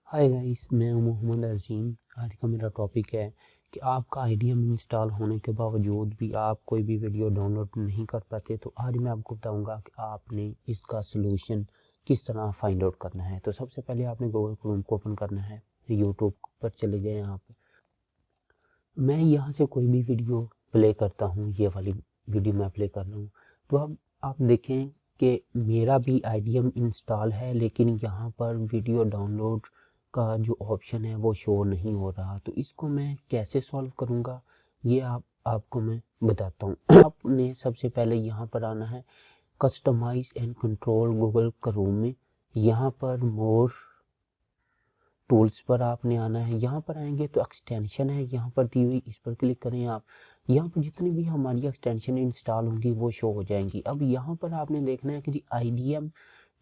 Hi guys, मैं हूं मोहम्मद अजीम। आज का मेरा टॉपिक है कि आपका आईडीएम इंस्टॉल होने के बावजूद भी आप कोई भी वीडियो डाउनलोड नहीं कर पाते। तो आज मैं आपको बताऊंगा कि आपने इसका सलूशन किस तरह फाइंड आउट करना है। तो सबसे पहले आपने गूगल क्रोम को ओपन करना है, यूट्यूब पर चले जाएं। यहाँ पे मैं यहाँ से कोई भी वीडियो प्ले करता हूँ, ये वाली वीडियो मैं प्ले कर रहा हूँ। तो अब आप देखें कि मेरा भी आईडीएम इंस्टॉल है, लेकिन यहाँ पर वीडियो डाउनलोड का जो ऑप्शन है वो शो नहीं हो रहा। तो इसको मैं कैसे सॉल्व करूँगा, ये आपको मैं बताता हूँ। आपने सबसे पहले यहाँ पर आना है customise and control Google Chrome में। यहाँ पर मोर टूल्स पर आपने आना है। यहाँ पर आएंगे तो एक्सटेंशन है यहाँ पर दी हुई, इस पर क्लिक करें आप। यहाँ पर जितनी भी हमारी एक्सटेंशन इंस्टॉल होंगी वो शो हो जाएंगी। अब यहाँ पर आपने देखना है कि जी आईडीएम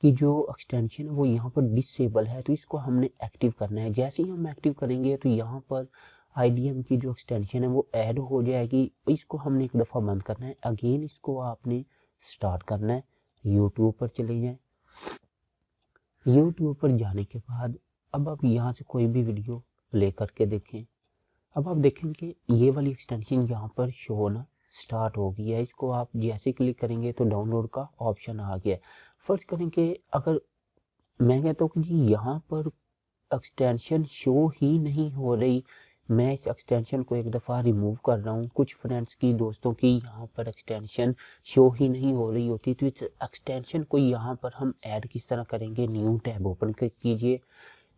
की जो एक्सटेंशन है वो यहाँ पर डिसेबल है, तो इसको हमने एक्टिव करना है। जैसे ही हम एक्टिव करेंगे तो यहाँ पर आईडीएम की जो एक्सटेंशन है वो ऐड हो जाएगी। इसको हमने एक दफ़ा बंद करना है, अगेन इसको आपने स्टार्ट करना है। यूट्यूब पर चले जाएं। यूट्यूब पर जाने के बाद अब आप यहाँ से कोई भी वीडियो प्ले करके देखें। अब आप देखेंगे ये वाली एक्सटेंशन यहाँ पर शो होना स्टार्ट हो गई है। इसको आप जैसे क्लिक करेंगे तो डाउनलोड का ऑप्शन आ गया है। फर्ज करें कि अगर मैं कहता हूँ कि जी यहाँ पर एक्सटेंशन शो ही नहीं हो रही, मैं इस एक्सटेंशन को एक दफ़ा रिमूव कर रहा हूँ। कुछ फ्रेंड्स की, दोस्तों की यहाँ पर एक्सटेंशन शो ही नहीं हो रही होती, तो इस एक्सटेंशन को यहाँ पर हम ऐड किस तरह करेंगे। न्यू टैब ओपन कीजिए।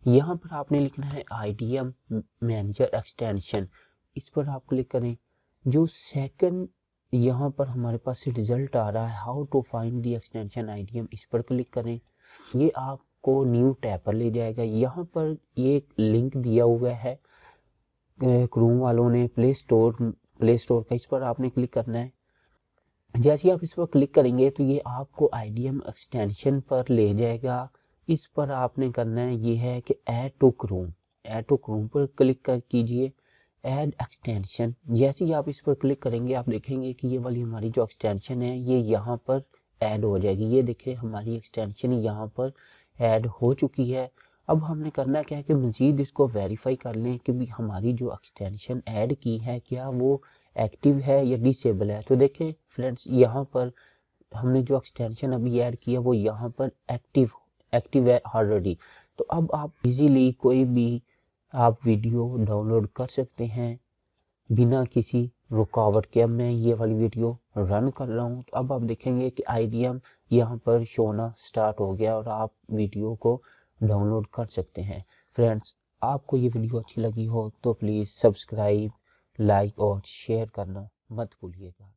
यहाँ पर आपने लिखना है आईडीएम मैनेजर एक्सटेंशन, इस पर आप क्लिक करें। जो सेकंड यहाँ पर हमारे पास रिजल्ट आ रहा है, how to find the extension IDM, इस पर क्लिक करें। ये आपको न्यू टैब पर ले जाएगा। यहाँ पर ये एक लिंक दिया हुआ है क्रोम वालों ने, प्ले स्टोर का, इस पर आपने क्लिक करना है। जैसे ही आप इस पर क्लिक करेंगे तो ये आपको आईडीएम एक्सटेंशन पर ले जाएगा। इस पर आपने करना है ये है कि ऐड टू क्रोम पर क्लिक कर कीजिए, ऐड एक्सटेंशन। जैसे ही आप इस पर क्लिक करेंगे आप देखेंगे कि ये वाली हमारी जो एक्सटेंशन है ये यहाँ पर ऐड हो जाएगी। ये देखिए हमारी एक्सटेंशन यहाँ पर ऐड हो चुकी है। अब हमने करना क्या है कि मज़ीद इसको वेरीफाई कर लें कि भी हमारी जो एक्सटेंशन ऐड की है क्या वो एक्टिव है या डिसेबल है। तो देखें फ्रेंड्स, यहाँ पर हमने जो एक्सटेंशन अभी ऐड किया वो यहाँ पर एक्टिव है ऑलरेडी। तो अब आप इजीली कोई भी आप वीडियो डाउनलोड कर सकते हैं बिना किसी रुकावट के। अब मैं ये वाली वीडियो रन कर रहा हूँ तो अब आप देखेंगे कि आईडीएम यहाँ पर शोना स्टार्ट हो गया और आप वीडियो को डाउनलोड कर सकते हैं। फ्रेंड्स, आपको ये वीडियो अच्छी लगी हो तो प्लीज़ सब्सक्राइब, लाइक और शेयर करना मत भूलिएगा।